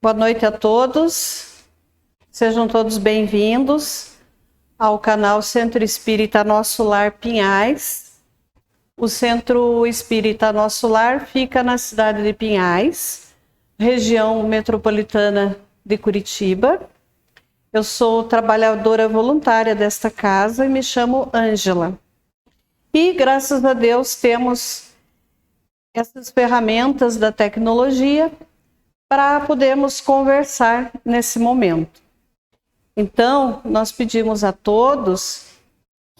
Boa noite a todos, sejam todos bem-vindos ao canal Centro Espírita Nosso Lar Pinhais. O Centro Espírita Nosso Lar fica na cidade de Pinhais, região metropolitana de Curitiba. Eu sou trabalhadora voluntária desta casa e me chamo Ângela. E graças a Deus temos essas ferramentas da tecnologia para podermos conversar nesse momento. Então, nós pedimos a todos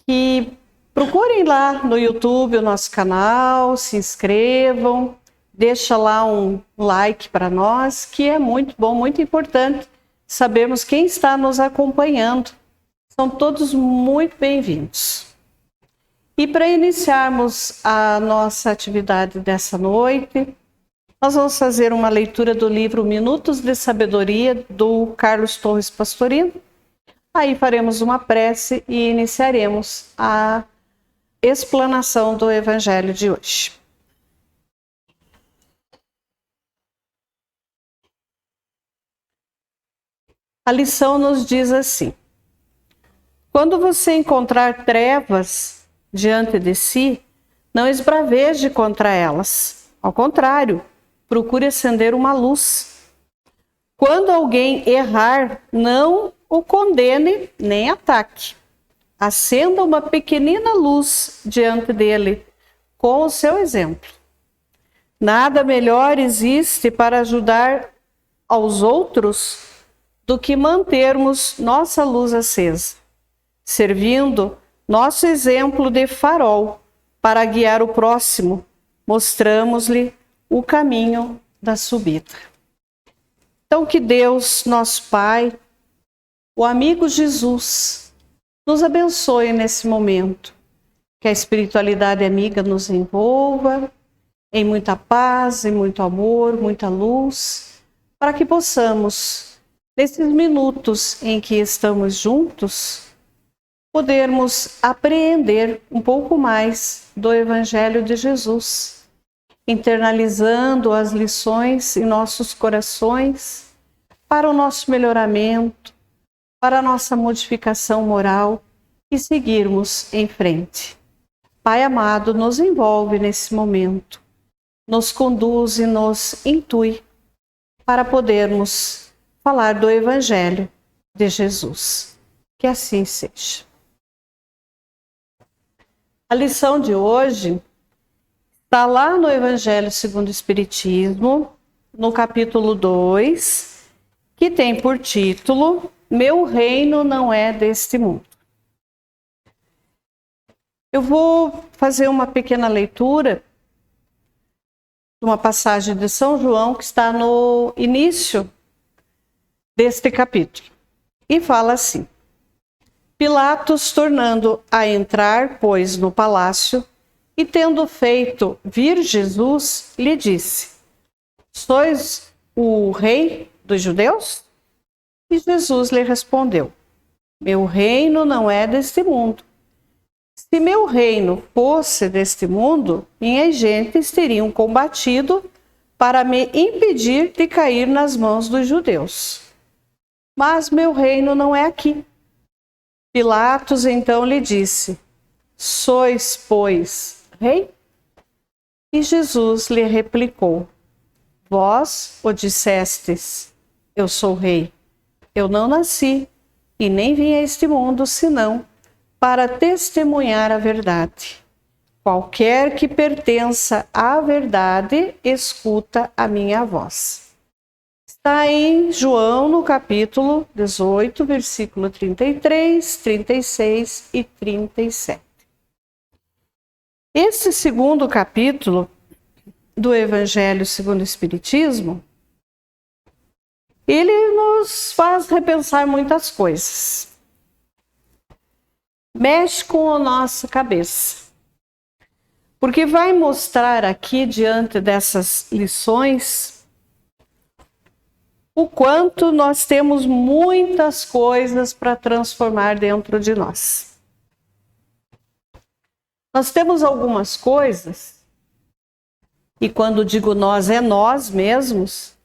que procurem lá no YouTube o nosso canal, se inscrevam, deixa lá um like para nós, que é muito bom, muito importante sabermos quem está nos acompanhando. São todos muito bem-vindos. E para iniciarmos a nossa atividade dessa noite, nós vamos fazer uma leitura do livro Minutos de Sabedoria, do Carlos Torres Pastorino. Aí faremos uma prece e iniciaremos a explanação do Evangelho de hoje. A lição nos diz assim: quando você encontrar trevas diante de si, não esbraveje contra elas. Ao contrário, procure acender uma luz. Quando alguém errar, não o condene nem ataque. Acenda uma pequenina luz diante dele, com o seu exemplo. Nada melhor existe para ajudar aos outros do que mantermos nossa luz acesa, servindo nosso exemplo de farol para guiar o próximo. Mostramos-lhe o caminho da subida. Então, que Deus, nosso Pai, o amigo Jesus, nos abençoe nesse momento. Que a espiritualidade amiga nos envolva em muita paz, em muito amor, muita luz, para que possamos, nesses minutos em que estamos juntos, podermos apreender um pouco mais do Evangelho de Jesus, internalizando as lições em nossos corações para o nosso melhoramento, para a nossa modificação moral e seguirmos em frente. Pai amado, nos envolve nesse momento, nos conduz e nos intui para podermos falar do Evangelho de Jesus. Que assim seja. A lição de hoje está lá no Evangelho segundo o Espiritismo, no capítulo 2, que tem por título: Meu reino não é deste mundo. Eu vou fazer uma pequena leitura de uma passagem de São João que está no início deste capítulo. E fala assim: Pilatos, tornando a entrar, pois, no palácio, e tendo feito vir Jesus, lhe disse: Sois o rei dos judeus? E Jesus lhe respondeu: Meu reino não é deste mundo. Se meu reino fosse deste mundo, minhas gentes teriam combatido para me impedir de cair nas mãos dos judeus. Mas meu reino não é aqui. Pilatos então lhe disse: Sois, pois, rei? E Jesus lhe replicou: Vós o dissestes, eu sou rei. Eu não nasci e nem vim a este mundo senão para testemunhar a verdade. Qualquer que pertença à verdade, escuta a minha voz. Está em João, no capítulo 18, versículo 33, 36 e 37. Esse segundo capítulo do Evangelho segundo o Espiritismo, ele nos faz repensar muitas coisas. Mexe com a nossa cabeça. Porque vai mostrar aqui, diante dessas lições, o quanto nós temos muitas coisas para transformar dentro de nós. Nós temos algumas coisas, e quando digo nós, é nós mesmos,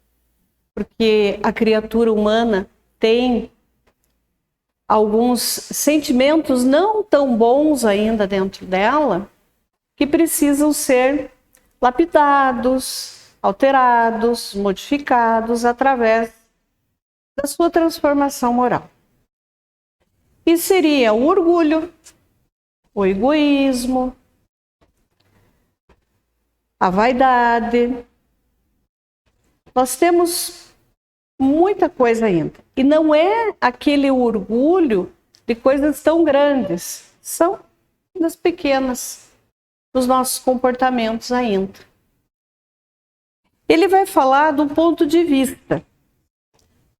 porque a criatura humana tem alguns sentimentos não tão bons ainda dentro dela, que precisam ser lapidados, alterados, modificados através da sua transformação moral. E seria o orgulho, o egoísmo, a vaidade. Nós temos muita coisa ainda. E não é aquele orgulho de coisas tão grandes. São das pequenas, dos nossos comportamentos ainda. Ele vai falar do ponto de vista.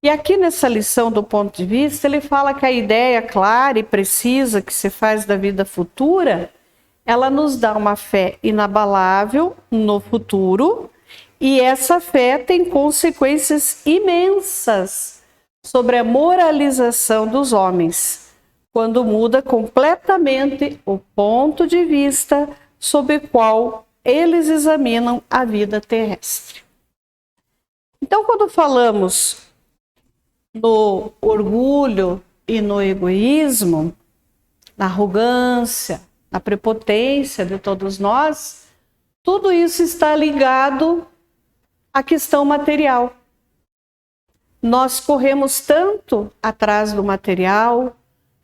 E aqui nessa lição do ponto de vista, ele fala que a ideia clara e precisa que se faz da vida futura, ela nos dá uma fé inabalável no futuro, e essa fé tem consequências imensas sobre a moralização dos homens, quando muda completamente o ponto de vista sob o qual eles examinam a vida terrestre. Então, quando falamos no orgulho e no egoísmo, na arrogância, na prepotência de todos nós, tudo isso está ligado à questão material. Nós corremos tanto atrás do material,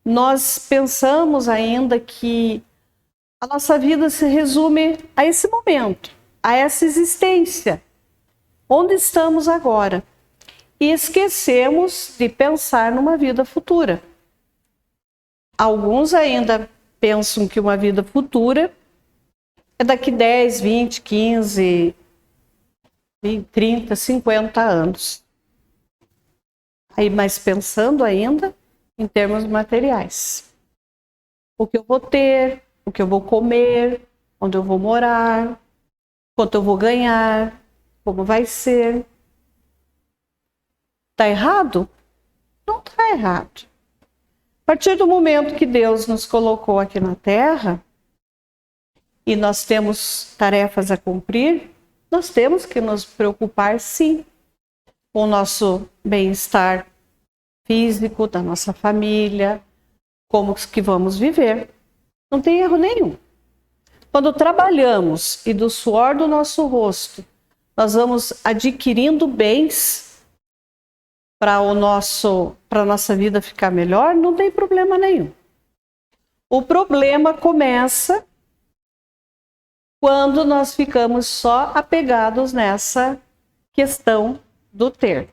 nós pensamos ainda que a nossa vida se resume a esse momento, a essa existência, onde estamos agora. E esquecemos de pensar numa vida futura. Alguns ainda pensam que uma vida futura é daqui 10, 20, 15, 20, 30, 50 anos. Aí, mas pensando ainda em termos materiais. O que eu vou ter, o que eu vou comer, onde eu vou morar, quanto eu vou ganhar, como vai ser. Está errado? Não está errado. A partir do momento que Deus nos colocou aqui na Terra e nós temos tarefas a cumprir, nós temos que nos preocupar, sim, com o nosso bem-estar físico, da nossa família, como que vamos viver. Não tem erro nenhum. Quando trabalhamos e do suor do nosso rosto, nós vamos adquirindo bens para a nossa vida ficar melhor, não tem problema nenhum. O problema começa quando nós ficamos só apegados nessa questão do ter,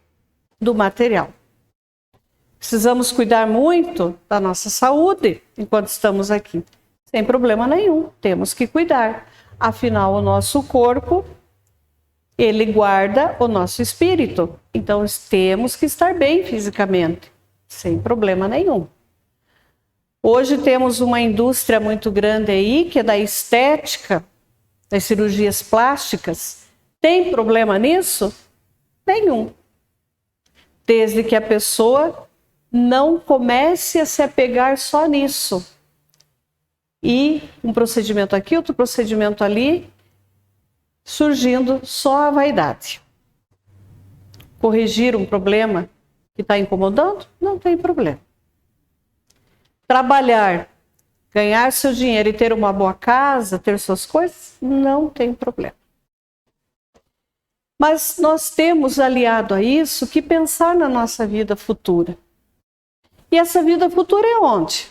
do material. Precisamos cuidar muito da nossa saúde enquanto estamos aqui. Sem problema nenhum, temos que cuidar. Afinal, o nosso corpo, ele guarda o nosso espírito. Então, temos que estar bem fisicamente, sem problema nenhum. Hoje temos uma indústria muito grande aí, que é da estética, das cirurgias plásticas. Tem problema nisso? Nenhum. Desde que a pessoa não comece a se apegar só nisso. E um procedimento aqui, outro procedimento ali, surgindo só a vaidade. Corrigir um problema que está incomodando? Não tem problema. Trabalhar, ganhar seu dinheiro e ter uma boa casa, ter suas coisas? Não tem problema. Mas nós temos, aliado a isso, que pensar na nossa vida futura. E essa vida futura é onde?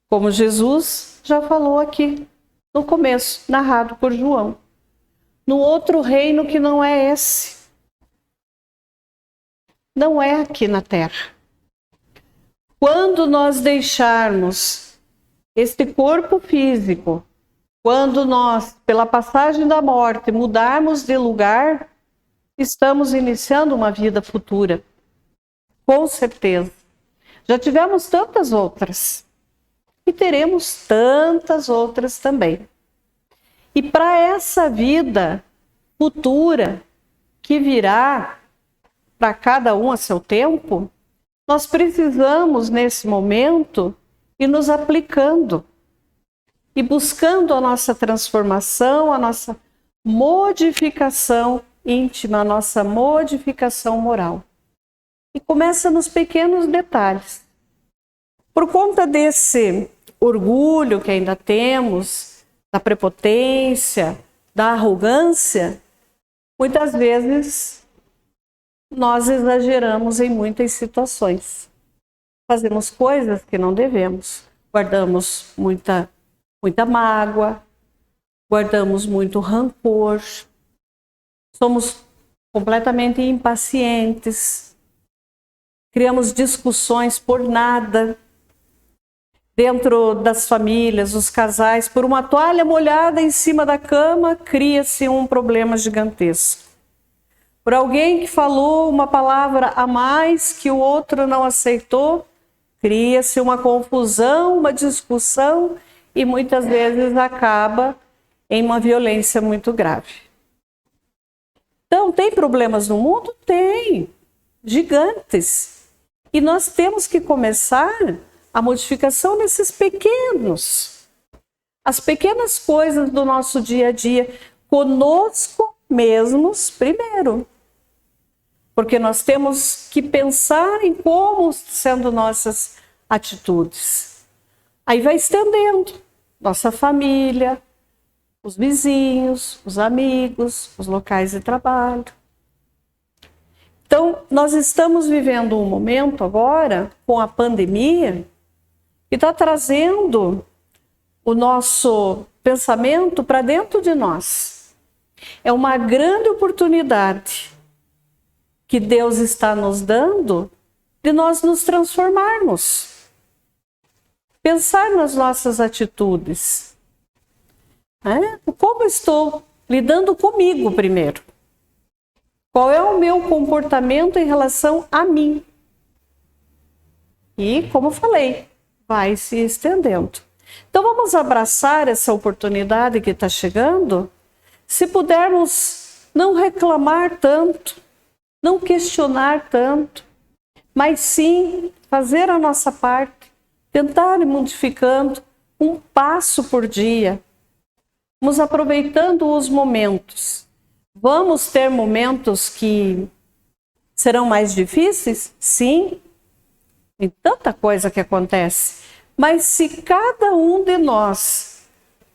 Como Jesus já falou aqui no começo, narrado por João. No outro reino que não é esse. Não é aqui na Terra. Quando nós deixarmos este corpo físico, quando nós, pela passagem da morte, mudarmos de lugar, estamos iniciando uma vida futura. Com certeza. Já tivemos tantas outras. E teremos tantas outras também. E para essa vida futura que virá, para cada um a seu tempo, nós precisamos, nesse momento, ir nos aplicando e buscando a nossa transformação, a nossa modificação íntima, a nossa modificação moral. E começa nos pequenos detalhes. Por conta desse orgulho que ainda temos, da prepotência, da arrogância, muitas vezes nós exageramos em muitas situações. Fazemos coisas que não devemos. Guardamos muita mágoa, guardamos muito rancor, somos completamente impacientes, criamos discussões por nada. Dentro das famílias, os casais, por uma toalha molhada em cima da cama, cria-se um problema gigantesco. Por alguém que falou uma palavra a mais que o outro não aceitou, cria-se uma confusão, uma discussão e muitas vezes acaba em uma violência muito grave. Então, tem problemas no mundo? Tem, gigantes. E nós temos que começar a modificação desses pequenos, as pequenas coisas do nosso dia a dia, conosco mesmos primeiro. Porque nós temos que pensar em como sendo nossas atitudes. Aí vai estendendo, nossa família, os vizinhos, os amigos, os locais de trabalho. Então, nós estamos vivendo um momento agora, com a pandemia, que está trazendo o nosso pensamento para dentro de nós. É uma grande oportunidade que Deus está nos dando de nós nos transformarmos. Pensar nas nossas atitudes. Como estou lidando comigo primeiro? Qual é o meu comportamento em relação a mim? E, como falei, vai se estendendo. Então, vamos abraçar essa oportunidade que está chegando? Se pudermos não reclamar tanto, não questionar tanto, mas sim fazer a nossa parte, tentar ir modificando um passo por dia. Vamos aproveitando os momentos. Vamos ter momentos que serão mais difíceis? Sim. Tem tanta coisa que acontece. Mas se cada um de nós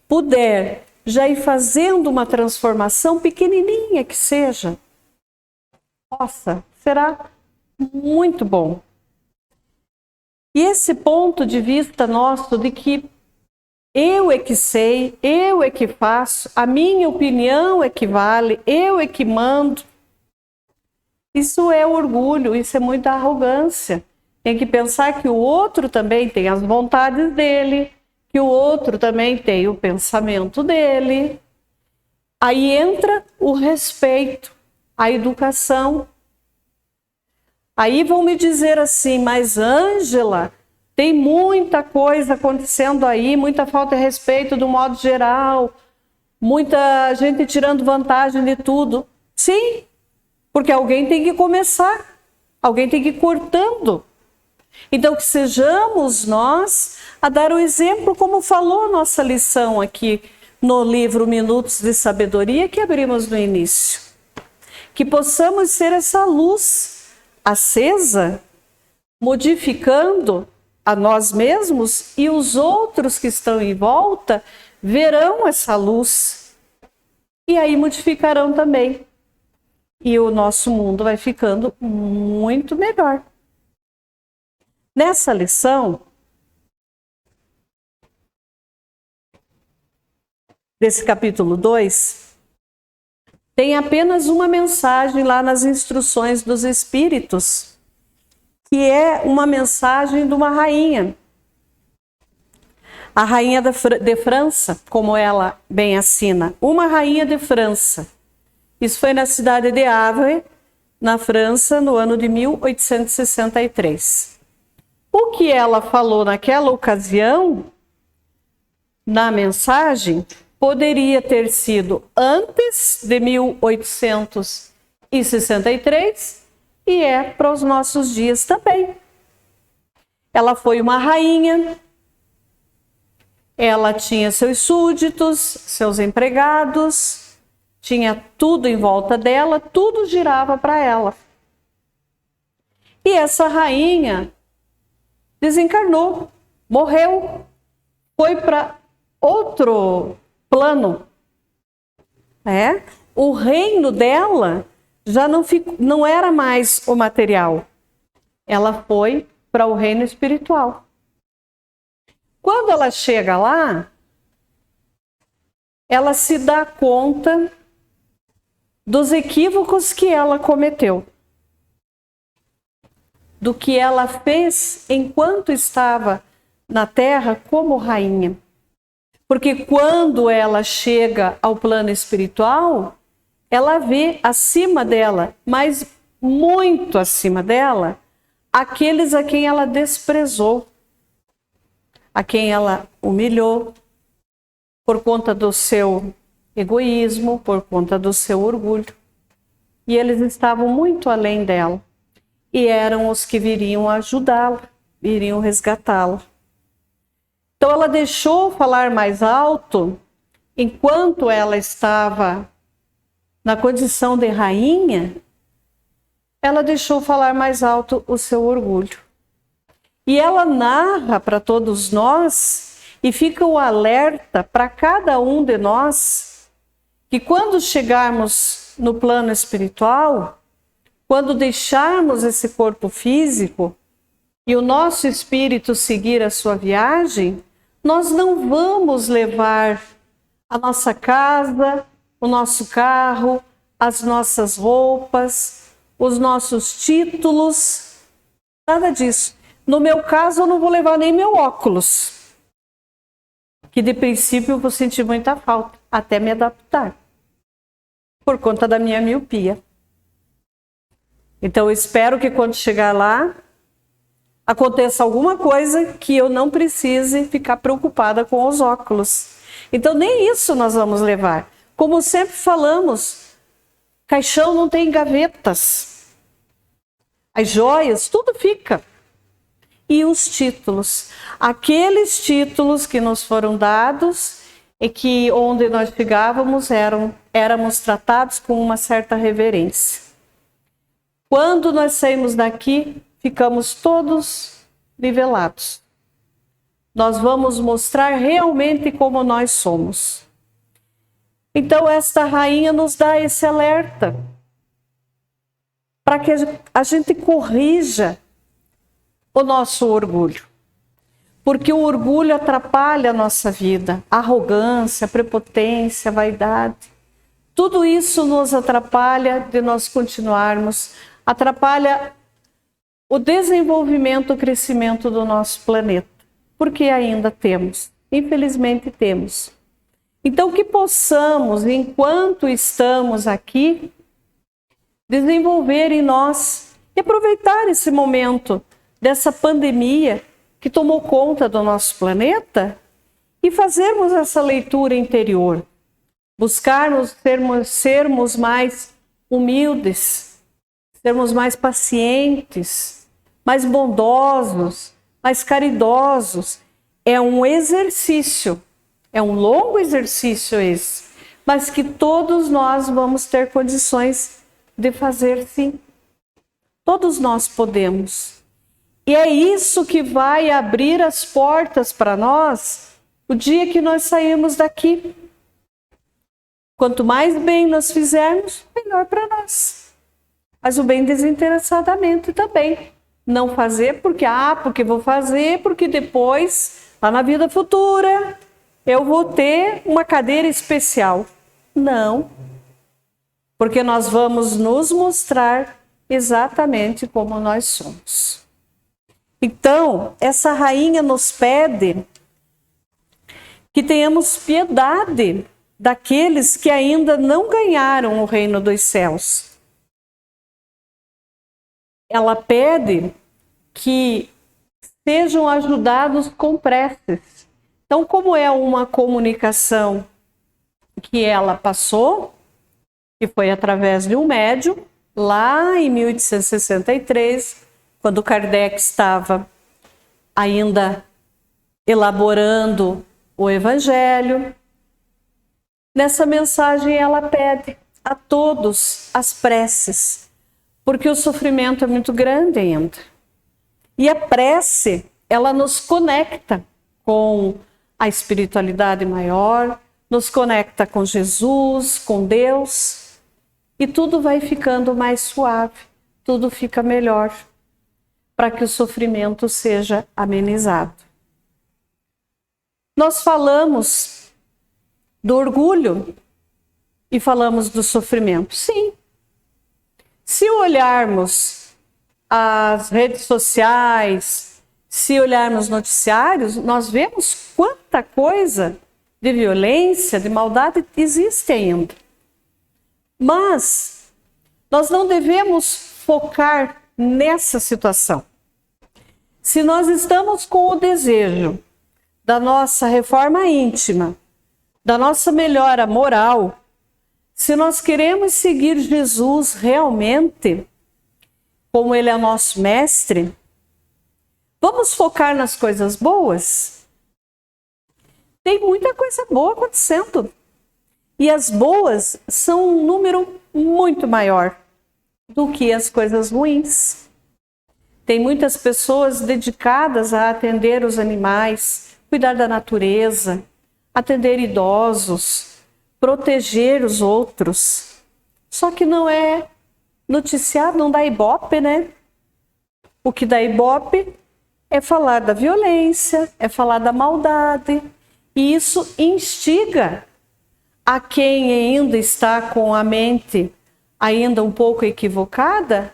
puder já ir fazendo uma transformação pequenininha que seja, nossa, será muito bom. E esse ponto de vista nosso de que eu é que sei, eu é que faço, a minha opinião é que vale, eu é que mando. Isso é orgulho, isso é muita arrogância. Tem que pensar que o outro também tem as vontades dele, que o outro também tem o pensamento dele. Aí entra o respeito, a educação. Aí vão me dizer assim, mas Ângela, tem muita coisa acontecendo aí, muita falta de respeito do modo geral, muita gente tirando vantagem de tudo. Sim, porque alguém tem que começar, alguém tem que ir cortando. Então que sejamos nós a dar o exemplo, como falou a nossa lição aqui no livro Minutos de Sabedoria que abrimos no início. Que possamos ser essa luz acesa, modificando a nós mesmos, e os outros que estão em volta verão essa luz e aí modificarão também. E o nosso mundo vai ficando muito melhor. Nessa lição, desse capítulo 2, tem apenas uma mensagem lá nas instruções dos Espíritos, que é uma mensagem de uma rainha. A rainha de França, como ela bem assina, uma rainha de França. Isso foi na cidade de Havre, na França, no ano de 1863. O que ela falou naquela ocasião, na mensagem, poderia ter sido antes de 1863 e é para os nossos dias também. Ela foi uma rainha, ela tinha seus súditos, seus empregados, tinha tudo em volta dela, tudo girava para ela. E essa rainha desencarnou, morreu, foi para outro plano. O reino dela já não era mais o material. Ela foi para o reino espiritual. Quando ela chega lá, ela se dá conta dos equívocos que ela cometeu, do que ela fez enquanto estava na Terra como rainha. Porque quando ela chega ao plano espiritual, ela vê acima dela, mas muito acima dela, aqueles a quem ela desprezou, a quem ela humilhou, por conta do seu egoísmo, por conta do seu orgulho. E eles estavam muito além dela. E eram os que viriam ajudá-la, iriam resgatá-la. Então ela deixou falar mais alto, enquanto ela estava na condição de rainha, ela deixou falar mais alto o seu orgulho. E ela narra para todos nós, e fica o alerta para cada um de nós, que quando chegarmos no plano espiritual, quando deixarmos esse corpo físico e o nosso espírito seguir a sua viagem, nós não vamos levar a nossa casa, o nosso carro, as nossas roupas, os nossos títulos, nada disso. No meu caso, eu não vou levar nem meu óculos, que de princípio eu vou sentir muita falta, até me adaptar, por conta da minha miopia. Então eu espero que quando chegar lá, aconteça alguma coisa que eu não precise ficar preocupada com os óculos. Então nem isso nós vamos levar. Como sempre falamos, caixão não tem gavetas. As joias, tudo fica. E os títulos, aqueles títulos que nos foram dados e que onde nós chegávamos éramos tratados com uma certa reverência. Quando nós saímos daqui, ficamos todos nivelados. Nós vamos mostrar realmente como nós somos. Então esta rainha nos dá esse alerta para que a gente corrija o nosso orgulho. Porque o orgulho atrapalha a nossa vida. A arrogância, a prepotência, a vaidade. Tudo isso nos atrapalha de nós continuarmos, atrapalha o desenvolvimento, o crescimento do nosso planeta. Porque ainda temos infelizmente temos. Então, que possamos, enquanto estamos aqui, desenvolver em nós e aproveitar esse momento dessa pandemia que tomou conta do nosso planeta e fazermos essa leitura interior, buscarmos sermos mais humildes, sermos mais pacientes, mais bondosos, mais caridosos. É um exercício, é um longo exercício esse, mas que todos nós vamos ter condições de fazer, sim. Todos nós podemos. E é isso que vai abrir as portas para nós o dia que nós sairmos daqui. Quanto mais bem nós fizermos, melhor para nós. Mas o bem desinteressadamente também. Não fazer porque vou fazer, porque depois, lá na vida futura, eu vou ter uma cadeira especial. Não. Porque nós vamos nos mostrar exatamente como nós somos. Então, essa rainha nos pede que tenhamos piedade daqueles que ainda não ganharam o reino dos céus. Ela pede que sejam ajudados com preces. Então, como é uma comunicação que ela passou, que foi através de um médium, lá em 1863, quando Kardec estava ainda elaborando o Evangelho. Nessa mensagem ela pede a todos as preces, porque o sofrimento é muito grande ainda. E a prece, ela nos conecta com a espiritualidade maior, nos conecta com Jesus, com Deus, e tudo vai ficando mais suave, tudo fica melhor, para que o sofrimento seja amenizado. Nós falamos do orgulho e falamos do sofrimento. Sim. Se olharmos as redes sociais, se olharmos noticiários, nós vemos quanta coisa de violência, de maldade existe ainda. Mas nós não devemos focar nessa situação. Se nós estamos com o desejo da nossa reforma íntima, da nossa melhora moral, se nós queremos seguir Jesus realmente, como Ele é nosso mestre, vamos focar nas coisas boas? Tem muita coisa boa acontecendo. E as boas são um número muito maior do que as coisas ruins. Tem muitas pessoas dedicadas a atender os animais, cuidar da natureza, atender idosos, proteger os outros. Só que não é noticiado, não dá ibope, né? O que dá ibope é falar da violência, é falar da maldade. E isso instiga a quem ainda está com a mente ainda um pouco equivocada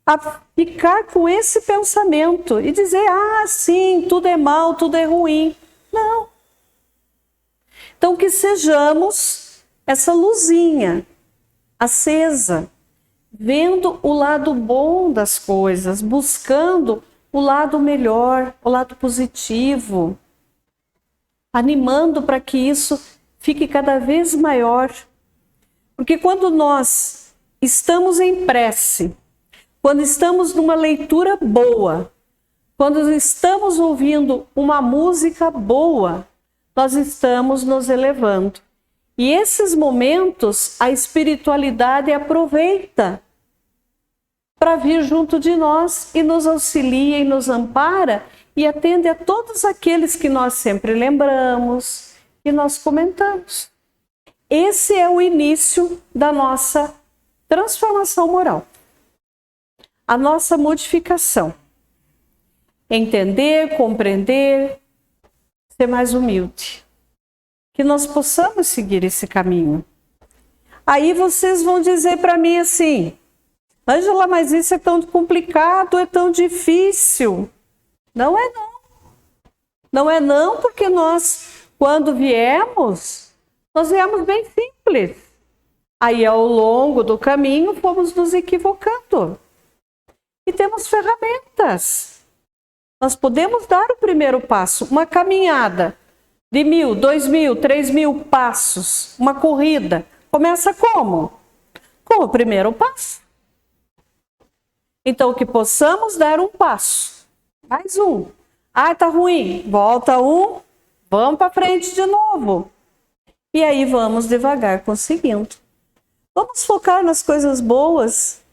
a ficar com esse pensamento e dizer, sim, tudo é mal, tudo é ruim. Não. Então que sejamos essa luzinha acesa, vendo o lado bom das coisas, buscando o lado melhor, o lado positivo, animando para que isso fique cada vez maior. Porque quando nós estamos em prece, quando estamos numa leitura boa, quando estamos ouvindo uma música boa, nós estamos nos elevando. E esses momentos a espiritualidade aproveita para vir junto de nós e nos auxilia e nos ampara e atende a todos aqueles que nós sempre lembramos e nós comentamos. Esse é o início da nossa transformação moral. A nossa modificação. Entender, compreender, ser mais humilde. Que nós possamos seguir esse caminho. Aí vocês vão dizer para mim assim, Ângela, mas isso é tão complicado, é tão difícil. Não é não. Não é não porque nós, quando viemos, nós viemos bem simples. Aí, ao longo do caminho, fomos nos equivocando. E temos ferramentas. Nós podemos dar o primeiro passo, uma caminhada de 1.000, 2.000, 3.000 passos, uma corrida. Começa como? Com o primeiro passo. Então, que possamos dar um passo. Mais um. Ah, tá ruim. Volta um. Vamos para frente de novo. E aí vamos devagar conseguindo. Vamos focar nas coisas boas.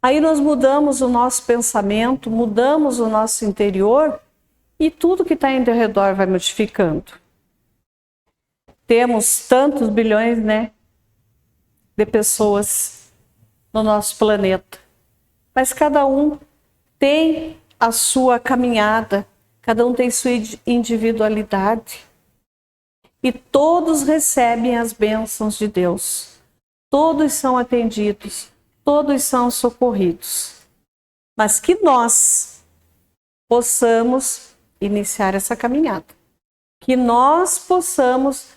Aí nós mudamos o nosso pensamento, mudamos o nosso interior e tudo que está em redor vai modificando. Temos tantos bilhões, né, de pessoas no nosso planeta. Mas cada um tem a sua caminhada, cada um tem sua individualidade. E todos recebem as bênçãos de Deus. Todos são atendidos, todos são socorridos. Mas que nós possamos iniciar essa caminhada. Que nós possamos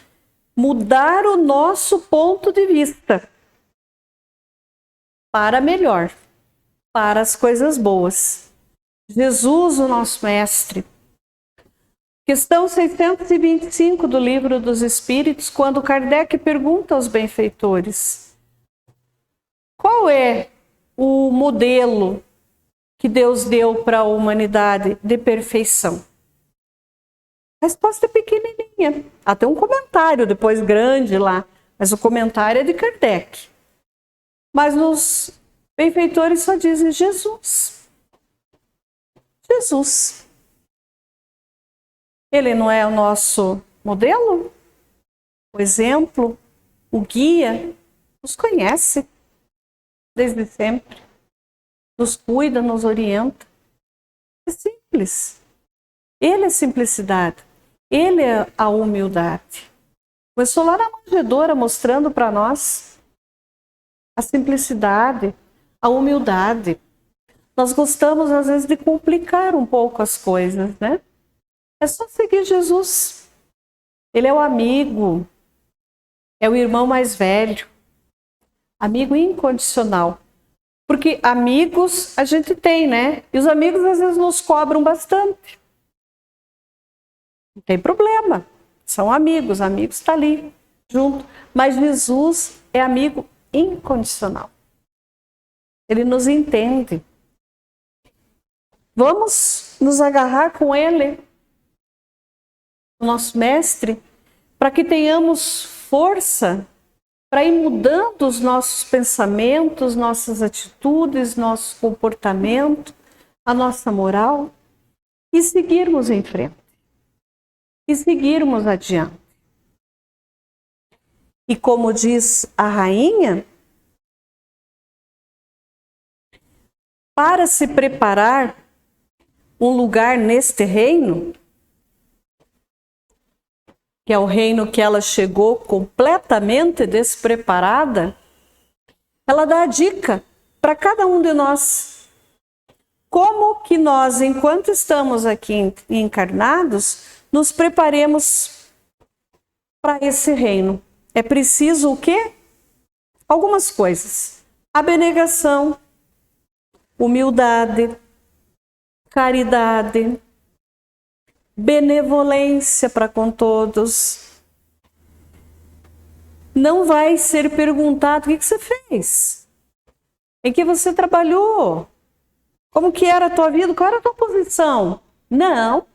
mudar o nosso ponto de vista para melhor, para as coisas boas. Jesus, o nosso mestre. Questão 625 do Livro dos Espíritos, quando Kardec pergunta aos benfeitores: qual é o modelo que Deus deu para a humanidade de perfeição? A resposta é pequenininha. Até um comentário depois grande lá, mas o comentário é de Kardec. Mas os benfeitores só dizem Jesus. Jesus. Ele não é o nosso modelo? O exemplo? O guia? Nos conhece desde sempre. Nos cuida, nos orienta. É simples. Ele é simplicidade. Ele é a humildade. Começou lá na manjedoura mostrando para nós a simplicidade, a humildade. Nós gostamos às vezes de complicar um pouco as coisas, né? É só seguir Jesus. Ele é o amigo, é o irmão mais velho, amigo incondicional. Porque amigos a gente tem, né? E os amigos às vezes nos cobram bastante. Não tem problema, são amigos, amigos estão ali junto. Mas Jesus é amigo incondicional. Ele nos entende. Vamos nos agarrar com ele, o nosso mestre, para que tenhamos força para ir mudando os nossos pensamentos, nossas atitudes, nosso comportamento, a nossa moral e seguirmos em frente. E seguirmos adiante. E como diz a rainha, para se preparar um lugar neste reino, que é o reino que ela chegou completamente despreparada, ela dá a dica para cada um de nós. Como que nós, enquanto estamos aqui encarnados, nos preparemos para esse reino. É preciso o quê? Algumas coisas. Abnegação, humildade, caridade, benevolência para com todos. Não vai ser perguntado o que você fez, em que você trabalhou, como que era a tua vida, qual era a tua posição. Não.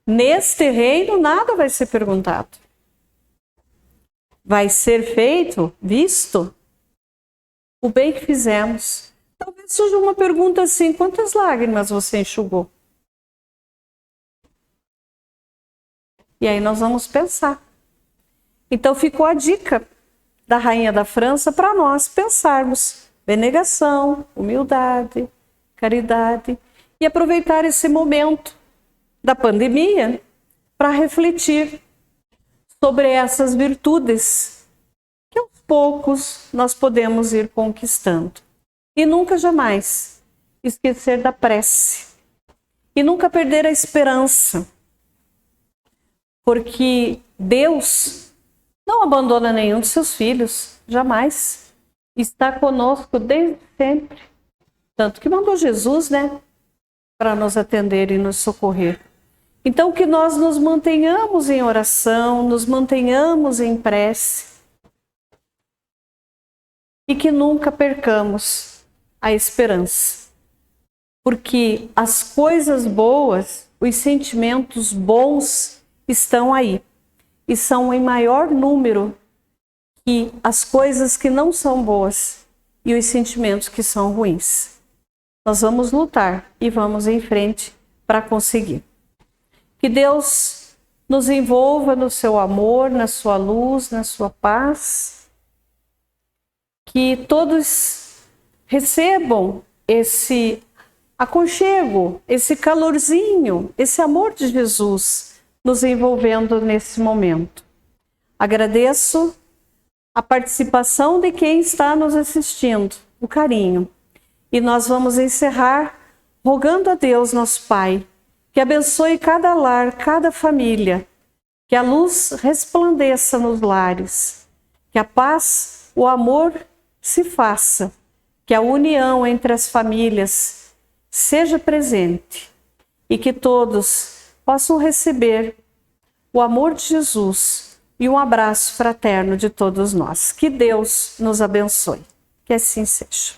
Neste reino nada vai ser perguntado. Vai ser feito, visto, o bem que fizemos. Talvez surja uma pergunta assim: quantas lágrimas você enxugou? E aí nós vamos pensar. Então ficou a dica da Rainha da França para nós pensarmos: abnegação, humildade, caridade, e aproveitar esse momento da pandemia para refletir sobre essas virtudes que aos poucos nós podemos ir conquistando. E nunca jamais esquecer da prece. E nunca perder a esperança. porque Deus não abandona nenhum de seus filhos, jamais. Está conosco desde sempre. Tanto que mandou Jesus, né? Para nos atender e nos socorrer. Então, que nós nos mantenhamos em oração, nos mantenhamos em prece e que nunca percamos a esperança. Porque as coisas boas, os sentimentos bons estão aí e são em maior número que as coisas que não são boas e os sentimentos que são ruins. Nós vamos lutar e vamos em frente para conseguir. Que Deus nos envolva no seu amor, na sua luz, na sua paz. Que todos recebam esse aconchego, esse calorzinho, esse amor de Jesus nos envolvendo nesse momento. Agradeço a participação de quem está nos assistindo, o carinho. E nós vamos encerrar rogando a Deus, nosso Pai, que abençoe cada lar, cada família, que a luz resplandeça nos lares, que a paz, o amor se faça, que a união entre as famílias seja presente e que todos possam receber o amor de Jesus e um abraço fraterno de todos nós. Que Deus nos abençoe. Que assim seja.